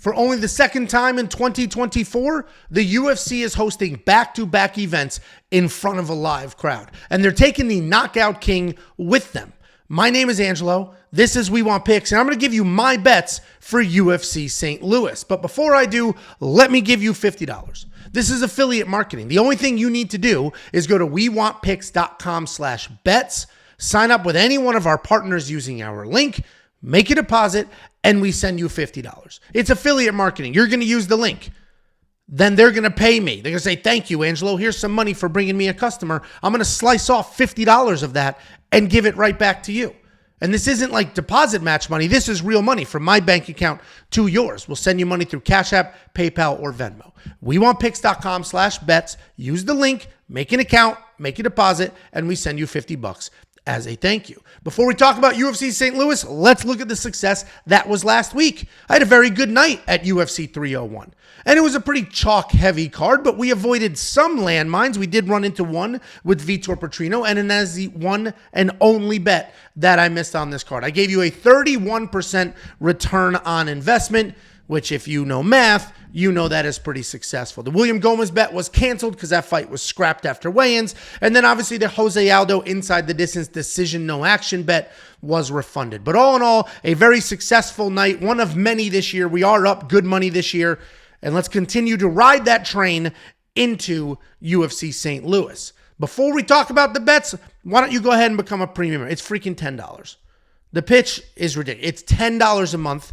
For only the second time in 2024, the UFC is hosting back-to-back events in front of a live crowd. And they're taking the Knockout King with them. My name is Angelo. This is We Want Picks, and I'm going to give you my bets for UFC St. Louis. But before I do, let me give you $50. This is affiliate marketing. The only thing you need to do is go to wewantpicks.com/bets, sign up with any one of our partners using our link, make a deposit, and we send you $50. It's affiliate marketing. You're going to use the link. Then they're going to pay me. They're going to say, thank you, Angelo. Here's some money for bringing me a customer. I'm going to slice off $50 of that and give it right back to you. And this isn't like deposit match money. This is real money from my bank account to yours. We'll send you money through Cash App, PayPal, or Venmo. WeWantPicks.com/bets. Use the link, make an account, make a deposit, and we send you $50 as a thank you. Before we talk about UFC St. Louis, let's look at the success that was last week. I had a very good night at UFC 301. And it was a pretty chalk-heavy card, but we avoided some landmines. We did run into one with Vitor Petrino, and that is the one and only bet that I missed on this card. I gave you a 31% return on investment, which if you know math, you know that is pretty successful. The William Gomez bet was canceled because that fight was scrapped after weigh-ins. And then obviously the Jose Aldo inside the distance decision no action bet was refunded. But all in all, a very successful night, one of many this year. We are up good money this year. And let's continue to ride that train into UFC St. Louis. Before we talk about the bets, why don't you go ahead and become a premium? It's freaking $10. The pitch is ridiculous. It's $10 a month.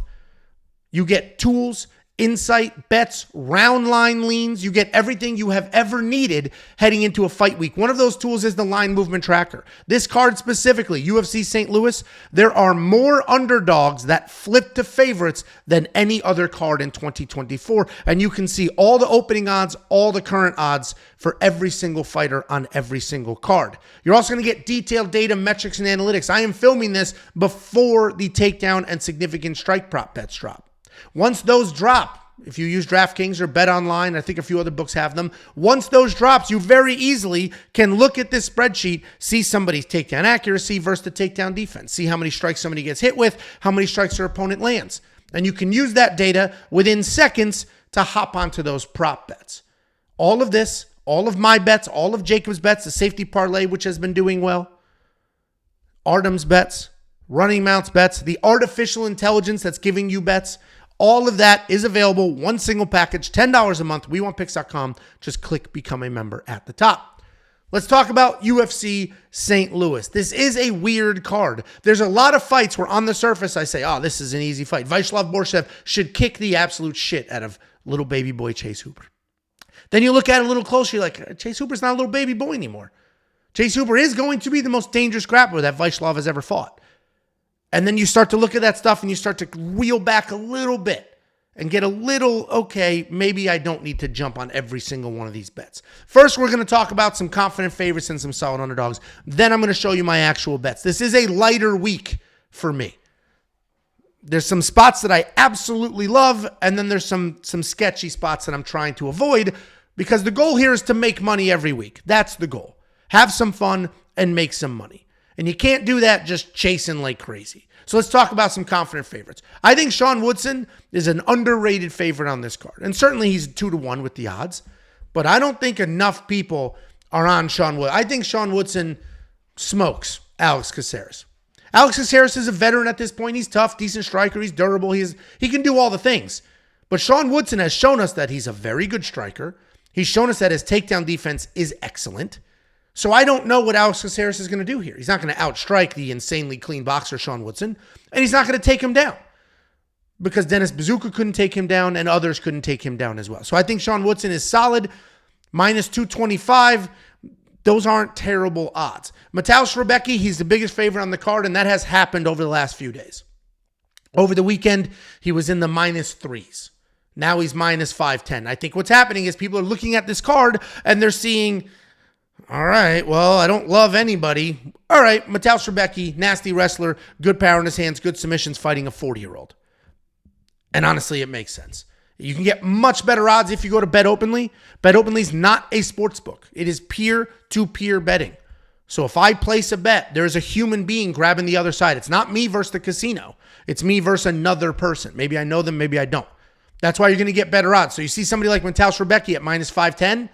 You get tools, insight, bets, round line leans. You get everything you have ever needed heading into a fight week. One of those tools is the line movement tracker. This card specifically, UFC St. Louis, there are more underdogs that flip to favorites than any other card in 2024. And you can see all the opening odds, all the current odds for every single fighter on every single card. You're also going to get detailed data, metrics, and analytics. I am filming this before the takedown and significant strike prop bets drop. Once those drop, if you use DraftKings or BetOnline, I think a few other books have them. Once those drops, you very easily can look at this spreadsheet, see somebody's takedown accuracy versus the takedown defense, see how many strikes somebody gets hit with, how many strikes their opponent lands. And you can use that data within seconds to hop onto those prop bets. All of this, all of my bets, all of Jacob's bets, the safety parlay, which has been doing well, Artem's bets, running mounts bets, the artificial intelligence that's giving you bets, all of that is available, one single package, $10 a month, wewantpicks.com. Just click Become a Member at the top. Let's talk about UFC St. Louis. This is a weird card. There's a lot of fights where on the surface I say, oh, this is an easy fight. Vyacheslav Borshev should kick the absolute shit out of little baby boy Chase Hooper. Then you look at it a little closer, you're like, Chase Hooper's not a little baby boy anymore. Chase Hooper is going to be the most dangerous grappler that Vyacheslav has ever fought. And then you start to look at that stuff and you start to reel back a little bit and get a little, okay, maybe I don't need to jump on every single one of these bets. First, we're going to talk about some confident favorites and some solid underdogs. Then I'm going to show you my actual bets. This is a lighter week for me. There's some spots that I absolutely love, and then there's some sketchy spots that I'm trying to avoid because the goal here is to make money every week. That's the goal. Have some fun and make some money. And you can't do that just chasing like crazy. So let's talk about some confident favorites. I think Sean Woodson is an underrated favorite on this card. And certainly he's 2-1 with the odds. But I don't think enough people are on Sean Woodson. I think Sean Woodson smokes Alex Caceres. Alex Caceres is a veteran at this point. He's tough, decent striker. He's durable. He can do all the things. But Sean Woodson has shown us that he's a very good striker. He's shown us that his takedown defense is excellent. So I don't know what Alex Caceres is going to do here. He's not going to outstrike the insanely clean boxer Sean Woodson, and he's not going to take him down because Dennis Bazooka couldn't take him down and others couldn't take him down as well. So I think Sean Woodson is solid, minus 225. Those aren't terrible odds. Mateusz Rebecki, he's the biggest favorite on the card, and that has happened over the last few days. Over the weekend, he was in the minus threes. Now he's minus 510. I think what's happening is people are looking at this card and they're seeing, all right, well, I don't love anybody. All right, Mateusz Rebecki, nasty wrestler, good power in his hands, good submissions, fighting a 40-year-old. And honestly, it makes sense. You can get much better odds if you go to BetOpenly. BetOpenly is not a sports book. It is peer-to-peer betting. So if I place a bet, there's a human being grabbing the other side. It's not me versus the casino. It's me versus another person. Maybe I know them, maybe I don't. That's why you're going to get better odds. So you see somebody like Montal Shrebeki at minus 510.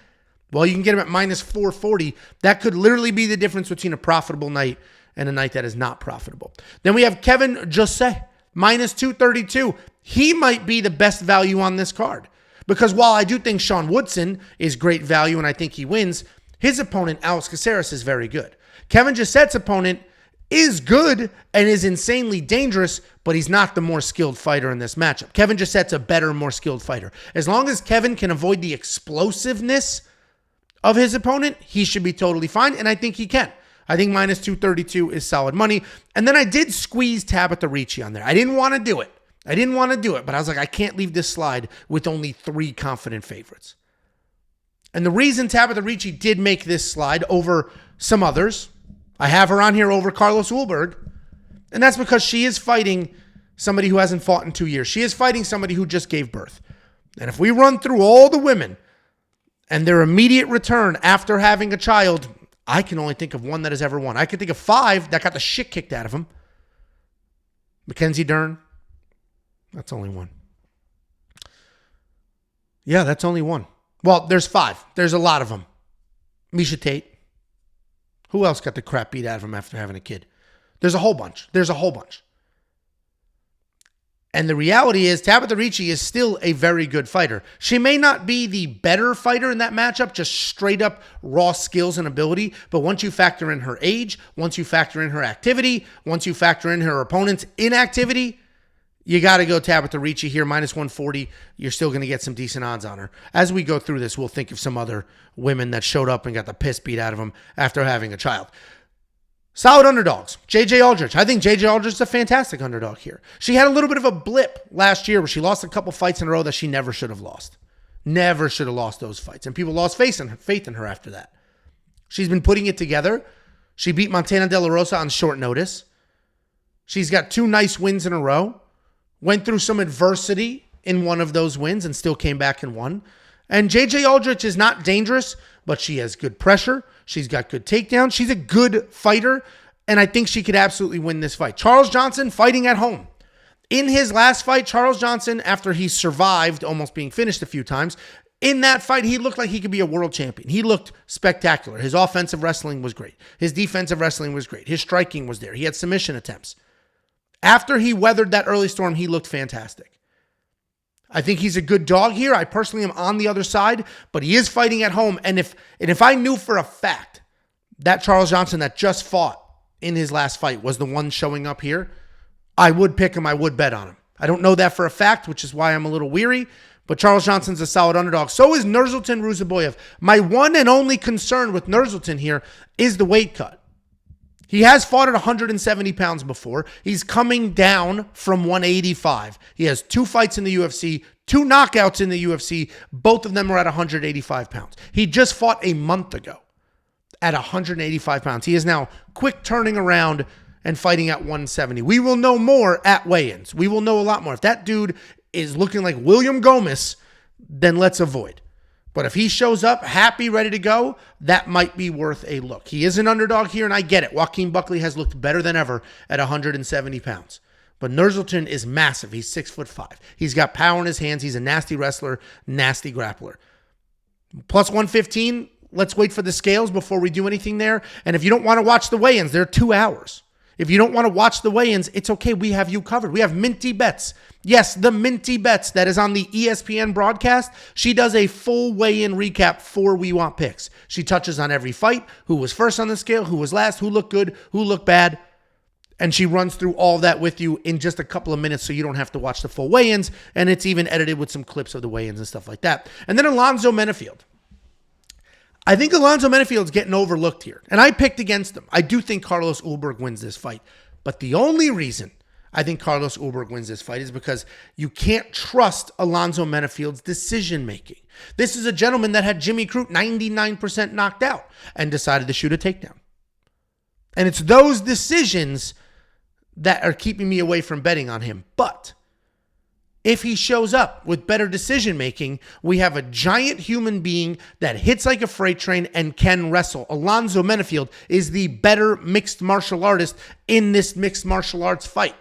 Well, you can get him at minus 440. That could literally be the difference between a profitable night and a night that is not profitable. Then we have Kevin Jose, minus 232. He might be the best value on this card. Because while I do think Sean Woodson is great value and I think he wins, his opponent, Alex Caceres, is very good. Kevin Josette's opponent is good and is insanely dangerous, but he's not the more skilled fighter in this matchup. Kevin Josette's a better, more skilled fighter. As long as Kevin can avoid the explosiveness of his opponent, he should be totally fine, and I think he can. I think minus 232 is solid money. And then I did squeeze Tabitha Ricci on there. I didn't want to do it, but I was like, I can't leave this slide with only 3 confident favorites. And the reason Tabitha Ricci did make this slide over some others, I have her on here over Carlos Ulberg, and that's because she is fighting somebody who hasn't fought in 2 years. She is fighting somebody who just gave birth. And if we run through all the women and their immediate return after having a child, I can only think of one that has ever won. I can think of 5 that got the shit kicked out of them. Mackenzie Dern, that's only one. Yeah, that's only one. Well, there's 5. There's a lot of them. Misha Tate. Who else got the crap beat out of him after having a kid? There's a whole bunch. And the reality is Tabitha Ricci is still a very good fighter. She may not be the better fighter in that matchup, just straight up raw skills and ability. But once you factor in her age, once you factor in her activity, once you factor in her opponent's inactivity, you got to go Tabitha Ricci here, minus 140. You're still going to get some decent odds on her. As we go through this, we'll think of some other women that showed up and got the piss beat out of them after having a child. Solid underdogs. JJ Aldrich. I think JJ Aldrich is a fantastic underdog here. She had a little bit of a blip last year where she lost a couple fights in a row that she never should have lost. Never should have lost those fights. And people lost faith in her after that. She's been putting it together. She beat Montana De La Rosa on short notice. She's got 2 nice wins in a row. Went through some adversity in one of those wins and still came back and won. And JJ Aldrich is not dangerous, but she has good pressure. She's got good takedowns. She's a good fighter, and I think she could absolutely win this fight. Charles Johnson fighting at home. In his last fight, Charles Johnson, after he survived almost being finished a few times, in that fight, he looked like he could be a world champion. He looked spectacular. His offensive wrestling was great. His defensive wrestling was great. His striking was there. He had submission attempts. After he weathered that early storm, he looked fantastic. I think he's a good dog here. I personally am on the other side, but he is fighting at home. And if I knew for a fact that Charles Johnson that just fought in his last fight was the one showing up here, I would pick him. I would bet on him. I don't know that for a fact, which is why I'm a little weary, but Charles Johnson's a solid underdog. So is Nursultan Ruziboyev. My one and only concern with Nursultan here is the weight cut. He has fought at 170 pounds before. He's coming down from 185. He has 2 fights in the UFC, 2 knockouts in the UFC. Both of them are at 185 pounds. He just fought a month ago at 185 pounds. He is now quick turning around and fighting at 170. We will know more at weigh-ins. We will know a lot more. If that dude is looking like William Gomez, then let's avoid. But if he shows up happy, ready to go, that might be worth a look. He is an underdog here, and I get it. Joaquin Buckley has looked better than ever at 170 pounds. But Nursultan is massive. He's 6'5". He's got power in his hands. He's a nasty wrestler, nasty grappler. Plus 115, let's wait for the scales before we do anything there. And if you don't want to watch the weigh-ins, they're 2 hours. If you don't want to watch the weigh-ins, it's okay. We have you covered. We have Minty Bets. Yes, the Minty Bets that is on the ESPN broadcast. She does a full weigh-in recap for We Want Picks. She touches on every fight, who was first on the scale, who was last, who looked good, who looked bad. And she runs through all that with you in just a couple of minutes so you don't have to watch the full weigh-ins. And it's even edited with some clips of the weigh-ins and stuff like that. And then Alonzo Menefield. I think Alonzo Menefield's getting overlooked here. And I picked against him. I do think Carlos Ulberg wins this fight. But the only reason I think Carlos Ulberg wins this fight is because you can't trust Alonzo Menefield's decision-making. This is a gentleman that had Jimmy Crute 99% knocked out and decided to shoot a takedown. And it's those decisions that are keeping me away from betting on him. But if he shows up with better decision-making, we have a giant human being that hits like a freight train and can wrestle. Alonzo Menefield is the better mixed martial artist in this mixed martial arts fight.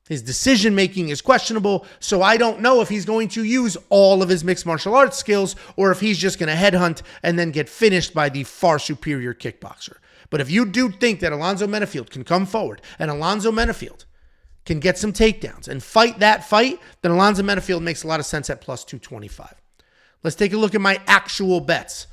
His decision-making is questionable, so I don't know if he's going to use all of his mixed martial arts skills or if he's just going to headhunt and then get finished by the far superior kickboxer. But if you do think that Alonzo Menifield can come forward and Alonzo Menifield can get some takedowns and fight that fight, then Alonzo Menifield makes a lot of sense at plus 225. Let's take a look at my actual bets.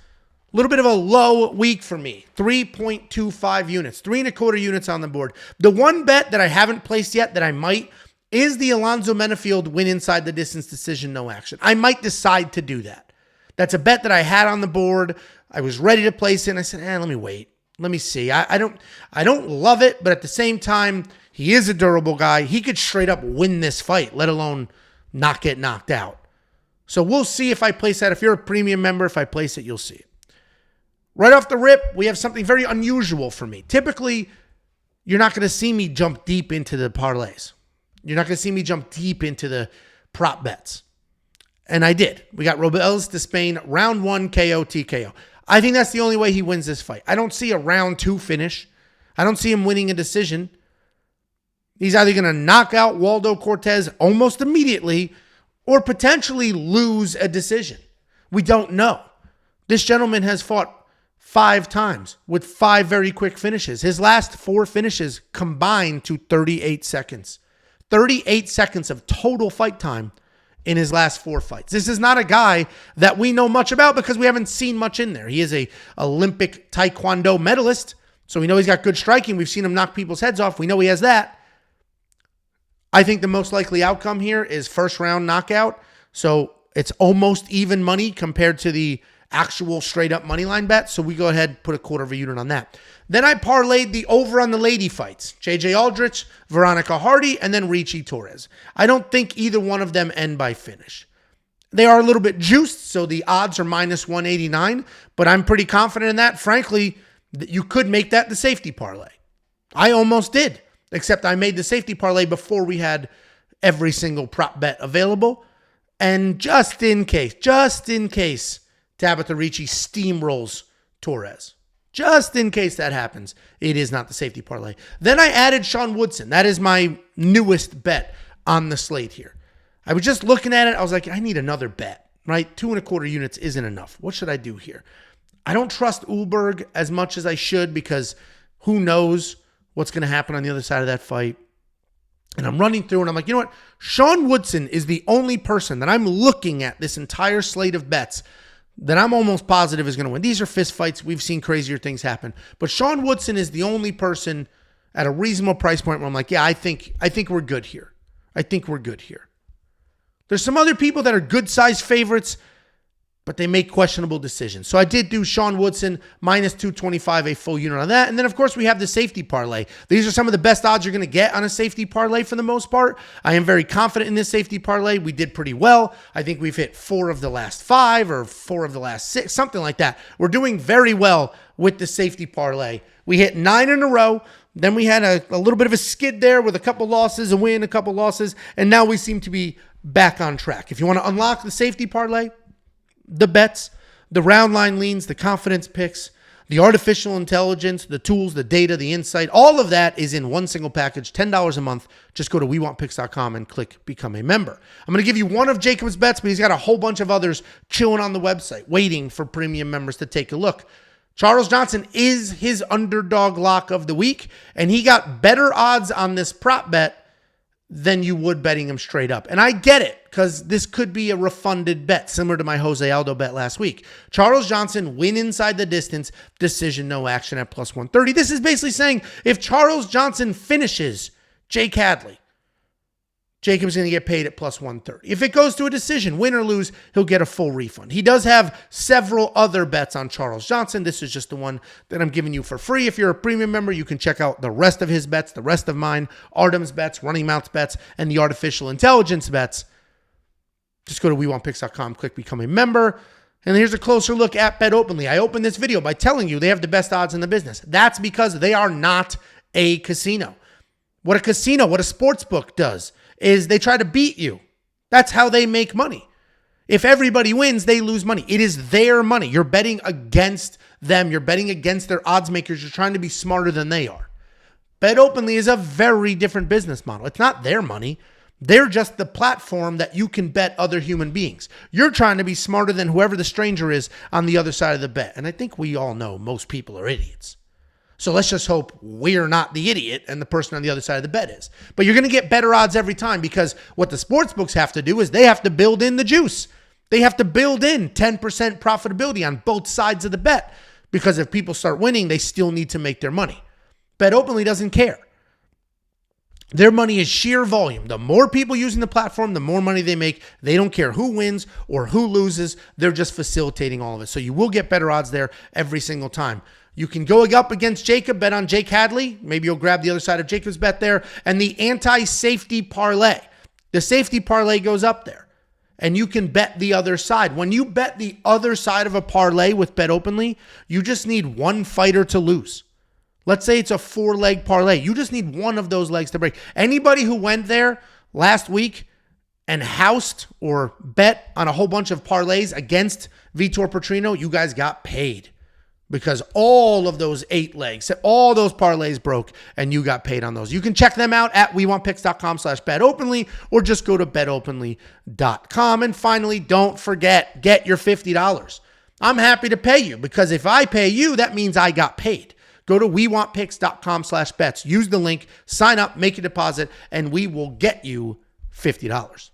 A little bit of a low week for me. 3.25 units, 3.25 units on the board. The one bet that I haven't placed yet that I might is the Alonzo Menifield win inside the distance decision, no action. I might decide to do that. That's a bet that I had on the board. I was ready to place it, and I said, let me wait. Let me see. I don't love it, but at the same time, he is a durable guy. He could straight up win this fight, let alone not get knocked out. So we'll see if I place that. If you're a premium member, if I place it, you'll see it. Right off the rip, we have something very unusual for me. Typically, you're not going to see me jump deep into the parlays. You're not going to see me jump deep into the prop bets. And I did. We got Robles to Spain, round 1 KO TKO. I think that's the only way he wins this fight. I don't see a round 2 finish. I don't see him winning a decision. He's either going to knock out Waldo Cortez almost immediately or potentially lose a decision. We don't know. This gentleman has fought 5 times with 5 very quick finishes. His last 4 finishes combined to 38 seconds. 38 seconds of total fight time in his last 4 fights. This is not a guy that we know much about because we haven't seen much in there. He is a Olympic Taekwondo medalist, so we know he's got good striking. We've seen him knock people's heads off. We know he has that. I think the most likely outcome here is first round knockout. So it's almost even money compared to the actual straight up money line bet. So we go ahead and put a quarter of a unit on that. Then I parlayed the over on the lady fights. JJ Aldrich, Veronica Hardy, and then Ricci Torres. I don't think either one of them end by finish. They are a little bit juiced, so the odds are minus 189, but I'm pretty confident in that. Frankly, you could make that the safety parlay. I almost did, except I made the safety parlay before we had every single prop bet available. And just in case, Tabitha Ricci steamrolls Torres. Just in case that happens, it is not the safety parlay. Then I added Sean Woodson. That is my newest bet on the slate here. I was just looking at it. I was like, I need another bet, right? 2.25 units isn't enough. What should I do here? I don't trust Ulberg as much as I should because who knows what's going to happen on the other side of that fight. And I'm running through and I'm like, you know what? Sean Woodson is the only person that I'm looking at this entire slate of bets that I'm almost positive is going to win. These are fist fights. We've seen crazier things happen. But Sean Woodson is the only person at a reasonable price point where I'm like, yeah, I think we're good here. I think we're good here. There's some other people that are good-sized favorites, but they make questionable decisions. So I did do Sean Woodson, minus 225, a full unit on that. And then, of course, we have the safety parlay. These are some of the best odds you're going to get on a safety parlay for the most part. I am very confident in this safety parlay. We did pretty well. I think we've hit 4 of the last 5 or 4 of the last 6, something like that. We're doing very well with the safety parlay. We hit 9 in a row. Then we had a little bit of a skid there with a couple losses, a win, a couple losses, and now we seem to be back on track. If you want to unlock the safety parlay, the bets, the round line leans, the confidence picks, the artificial intelligence, the tools, the data, the insight, all of that is in one single package, $10 a month. Just go to WeWantPicks.com and click Become a Member. I'm going to give you one of Jacob's bets, but he's got a whole bunch of others chilling on the website, waiting for premium members to take a look. Charles Johnson is his underdog lock of the week, and he got better odds on this prop bet than you would betting him straight up. And I get it, because this could be a refunded bet, similar to my Jose Aldo bet last week. Charles Johnson, win inside the distance, decision, no action at plus 130. This is basically saying if Charles Johnson finishes Jake Hadley, Jacob's going to get paid at plus 130. If it goes to a decision, win or lose, he'll get a full refund. He does have several other bets on Charles Johnson. This is just the one that I'm giving you for free. If you're a premium member, you can check out the rest of his bets, the rest of mine, Artem's bets, Running Mouth's bets, and the artificial intelligence bets. Just go to WeWantPicks.com, click Become a Member. And here's a closer look at BetOpenly. I opened this video by telling you they have the best odds in the business. That's because they are not a casino. What a sportsbook does is they try to beat you. That's how they make money. If everybody wins, they lose money. It is their money. You're betting against them. You're betting against their odds makers. You're trying to be smarter than they are. BetOpenly is a very different business model. It's not their money. They're just the platform that you can bet other human beings. You're trying to be smarter than whoever the stranger is on the other side of the bet. And I think we all know most people are idiots. So let's just hope we're not the idiot and the person on the other side of the bet is. But you're going to get better odds every time, because what the sports books have to do is they have to build in the juice. They have to build in 10% profitability on both sides of the bet, because if people start winning, they still need to make their money. BetOpenly doesn't care. Their money is sheer volume. The more people using the platform, the more money they make. They don't care who wins or who loses. They're just facilitating all of it. So you will get better odds there every single time. You can go up against Jacob, bet on Jake Hadley. Maybe you'll grab the other side of Jacob's bet there. And the anti-safety parlay. The safety parlay goes up there. And you can bet the other side. When you bet the other side of a parlay with BetOpenly, you just need one fighter to lose. Let's say it's a 4-leg parlay. You just need one of those legs to break. Anybody who went there last week and housed or bet on a whole bunch of parlays against Vitor Petrino, you guys got paid, because all of those 8 legs, all those parlays broke, and you got paid on those. You can check them out at wewantpicks.com/betopenly, or just go to betopenly.com. And finally, don't forget, get your $50. I'm happy to pay you, because if I pay you, that means I got paid. Go to wewantpicks.com/bets. Use the link, sign up, make a deposit, and we will get you $50.